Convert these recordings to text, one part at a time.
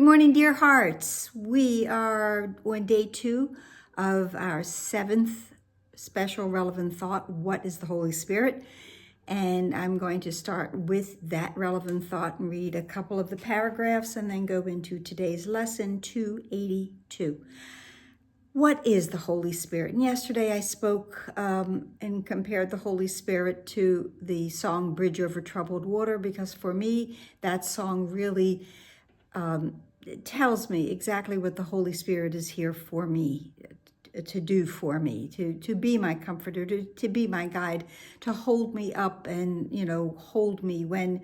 morning, dear hearts. We are on day 2 of our 7th special relevant thought, what is the Holy Spirit? And I'm going to start with that relevant thought and read a couple of the paragraphs and then go into today's lesson 282. What is the Holy Spirit? And yesterday I spoke and compared the Holy Spirit to the song Bridge Over Troubled Water, because for me, that song really it tells me exactly what the Holy Spirit is here for me, to do for me, to be my comforter, to be my guide, to hold me up and, hold me when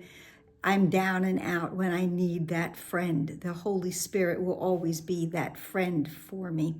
I'm down and out, when I need that friend. The Holy Spirit will always be that friend for me.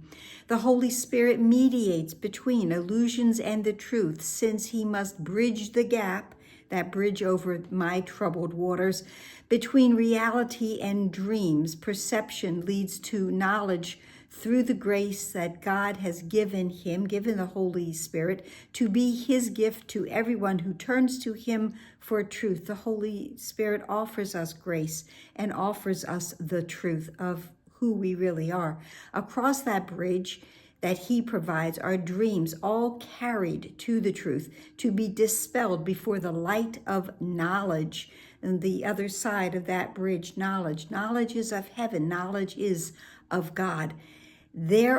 The Holy Spirit mediates between illusions and the truth, since he must bridge the gap, that bridge over my troubled waters, between reality and dreams. Perception leads to knowledge through the grace that God has given him, given the Holy Spirit, to be his gift to everyone who turns to him for truth. The Holy Spirit offers us grace and offers us the truth of who we really are. Across that bridge that he provides are dreams, all carried to the truth, to be dispelled before the light of knowledge. And the other side of that bridge, knowledge. Knowledge is of heaven. Knowledge is of God. There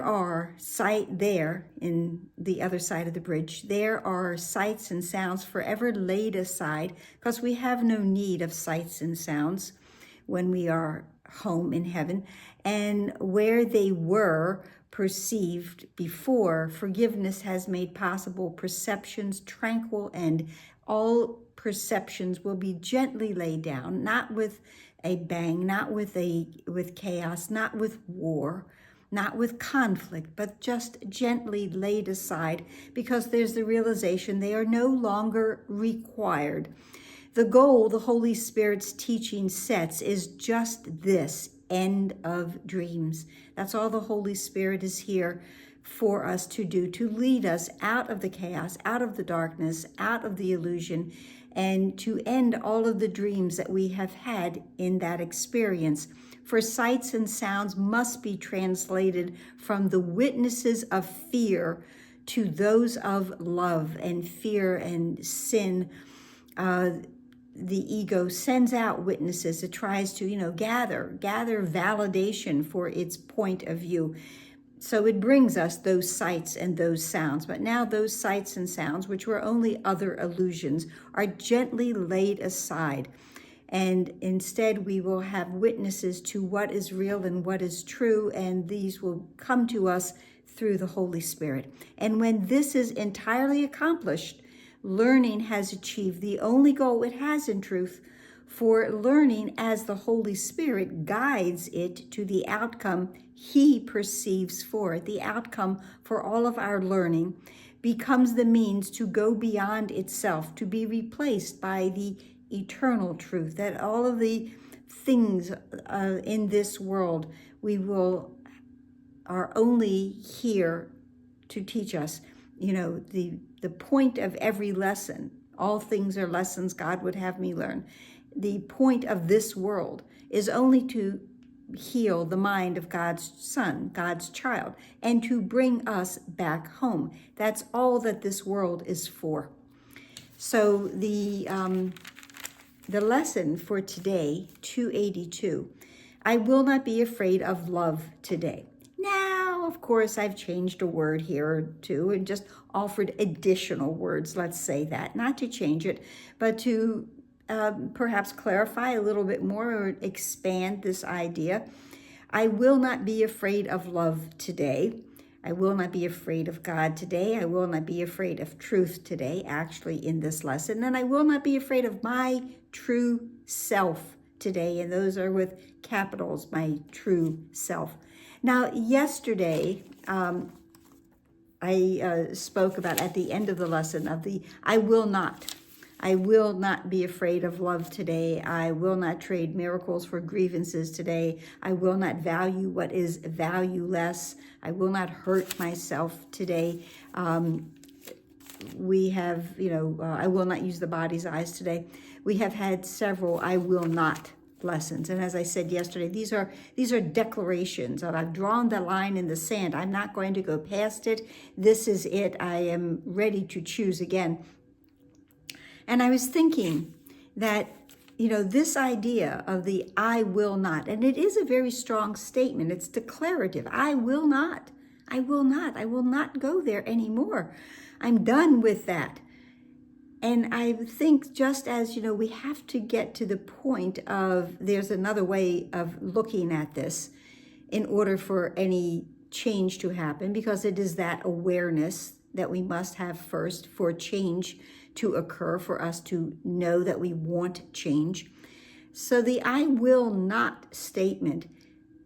in the other side of the bridge, there are sights and sounds forever laid aside, because we have no need of sights and sounds when we are home in heaven. And where they were perceived before, forgiveness has made possible perceptions tranquil, and all perceptions will be gently laid down, not with a bang, not with chaos, not with war, not with conflict, but just gently laid aside, because there's the realization they are no longer required. The goal the Holy Spirit's teaching sets is just this: end of dreams. That's all the Holy Spirit is here for us to do, to lead us out of the chaos, out of the darkness, out of the illusion, and to end all of the dreams that we have had in that experience. For sights and sounds must be translated from the witnesses of fear to those of love. And fear and sin, the ego sends out witnesses. It tries to, gather validation for its point of view. So it brings us those sights and those sounds. But now those sights and sounds, which were only other illusions, are gently laid aside. And instead we will have witnesses to what is real and what is true, and these will come to us through the Holy Spirit. And when this is entirely accomplished, learning has achieved the only goal it has in truth, for learning, as the Holy Spirit guides it to the outcome he perceives for it, the outcome for all of our learning, becomes the means to go beyond itself, to be replaced by the eternal truth, that all of the things in this world are only here to teach us. The point of every lesson, all things are lessons God would have me learn. The point of this world is only to heal the mind of God's son, God's child, and to bring us back home. That's all that this world is for. So the lesson for today, 282, I will not be afraid of love today. Now, of course, I've changed a word here or two and just offered additional words, let's say that. Not to change it, but to perhaps clarify a little bit more or expand this idea. I will not be afraid of love today. I will not be afraid of God today. I will not be afraid of truth today, actually, in this lesson. And I will not be afraid of my true self today. And those are with capitals, my true self. Now, yesterday, I spoke about, at the end of the lesson, of the I will not be afraid of love today. I will not trade miracles for grievances today. I will not value what is valueless. I will not hurt myself today. We have, I will not use the body's eyes today. We have had several I will not lessons. And as I said yesterday, these are declarations of, I've drawn the line in the sand. I'm not going to go past it. This is it. I am ready to choose again. And I was thinking that, this idea of the I will not, and it is a very strong statement. It's declarative. I will not. I will not. I will not go there anymore. I'm done with that. And I think just as, we have to get to the point of there's another way of looking at this in order for any change to happen, because it is that awareness that we must have first for change to occur, for us to know that we want change. So the I will not statement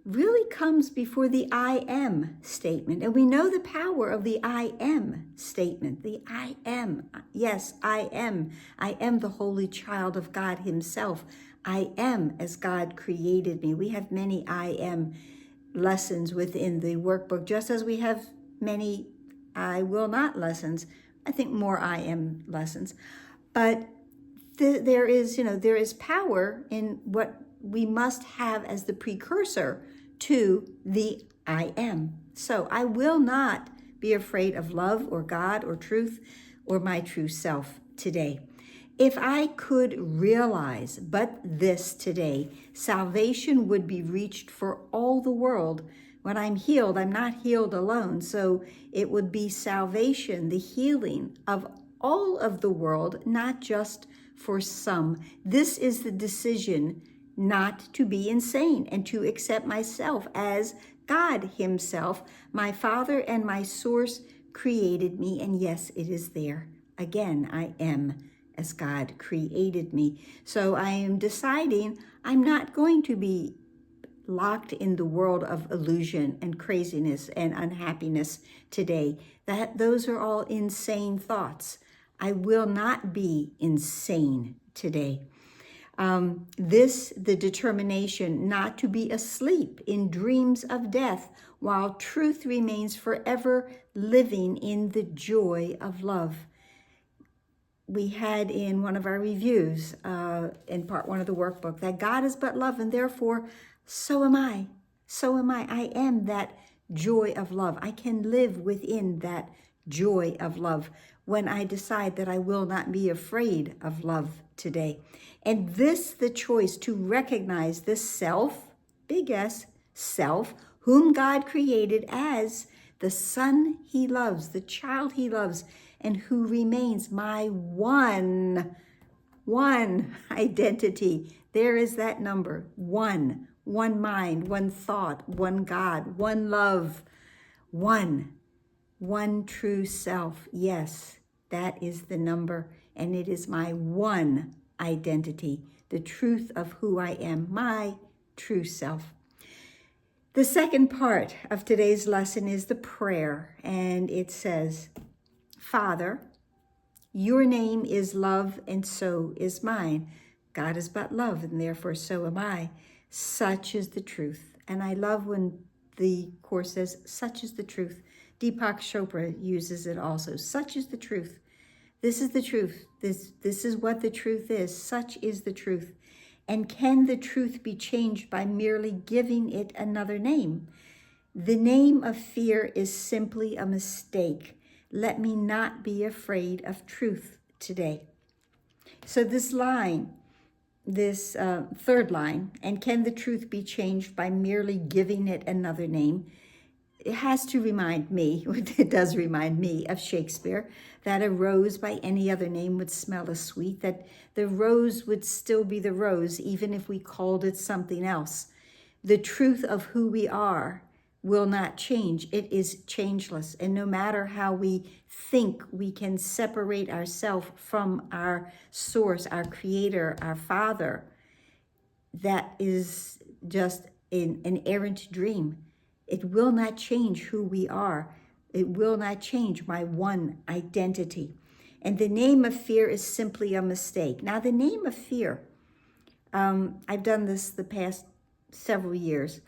really comes before the I am statement. And we know the power of the I am statement. The I am. Yes, I am. I am the holy child of God himself. I am as God created me. We have many I am lessons within the workbook, just as we have many I will not lessons. I think more I am lessons. But there is power in what we must have as the precursor to the I am. So I will not be afraid of love or God or truth or my true self today. If I could realize but this today, salvation would be reached for all the world. When I'm healed, I'm not healed alone. So it would be salvation, the healing of all of the world, not just for some. This is the decision not to be insane and to accept myself as God himself. My Father and my source created me. And yes, it is there. Again, I am as God created me. So I am deciding I'm not going to be locked in the world of illusion and craziness and unhappiness today. Those are all insane thoughts. I will not be insane today. The determination not to be asleep in dreams of death, while truth remains forever living in the joy of love. We had in one of our reviews, in part one of the workbook, that God is but love, and therefore so am I. So am I. I am that joy of love. I can live within that joy of love when I decide that I will not be afraid of love today. And this, the choice to recognize this self, big S, self, whom God created as the son he loves, the child he loves, and who remains my one identity. There is that number, one mind, one thought, one God, one love, one true self. Yes, that is the number, and it is my one identity, the truth of who I am, my true self. The second part of today's lesson is the prayer, and it says, Father, your name is love, and so is mine. God is but love, and therefore so am I. Such is the truth. And I love when the Course says, such is the truth. Deepak Chopra uses it also. Such is the truth. This is the truth. This is what the truth is. Such is the truth. And can the truth be changed by merely giving it another name? The name of fear is simply a mistake. Let me not be afraid of truth today. So this line, this third line, and can the truth be changed by merely giving it another name? It has to remind me, it does remind me of Shakespeare, that a rose by any other name would smell as sweet, that the rose would still be the rose, even if we called it something else. The truth of who we are will not change. It is changeless. And no matter how we think we can separate ourselves from our source, our creator, our Father, that is just an errant dream. It will not change who we are. It will not change my one identity. And the name of fear is simply a mistake. Now, the name of fear, I've done this the past several years.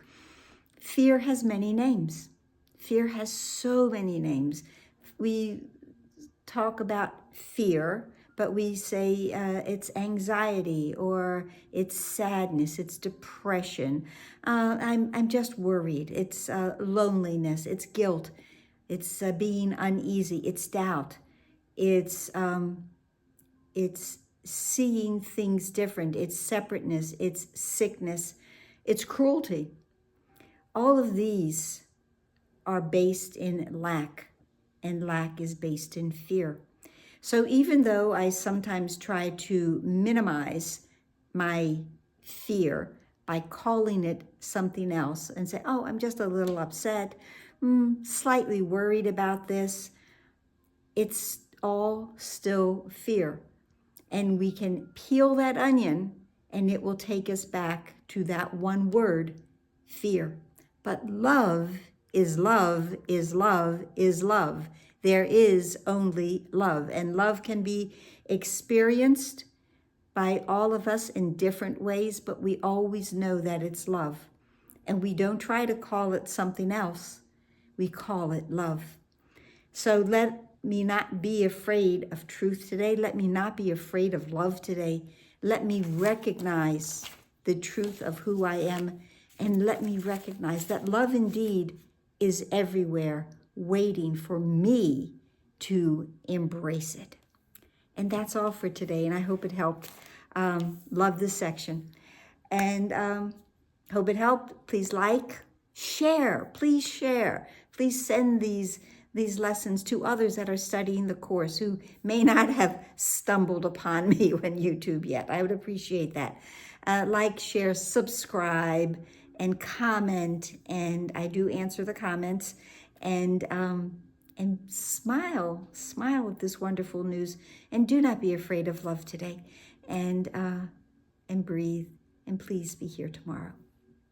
Fear has many names. Fear has so many names. We talk about fear, but we say it's anxiety, or it's sadness, it's depression. I'm just worried. It's loneliness, it's guilt, it's being uneasy, it's doubt, it's seeing things different, it's separateness, it's sickness, it's cruelty. All of these are based in lack, and lack is based in fear. So even though I sometimes try to minimize my fear by calling it something else and say, oh, I'm just a little upset, slightly worried about this, it's all still fear. And we can peel that onion and it will take us back to that one word, fear. But love is love is love is love. There is only love, and love can be experienced by all of us in different ways, but we always know that it's love. And we don't try to call it something else. We call it love. So let me not be afraid of truth today. Let me not be afraid of love today. Let me recognize the truth of who I am, and let me recognize that love indeed is everywhere, waiting for me to embrace it. And that's all for today, and I hope it helped. Love this section. And hope it helped. Please like, share, please share. Please send these lessons to others that are studying the course who may not have stumbled upon me on YouTube yet. I would appreciate that. Like, share, subscribe, and comment. And I do answer the comments. And smile at this wonderful news. And do not be afraid of love today. And breathe. And please be here tomorrow.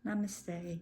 Namaste.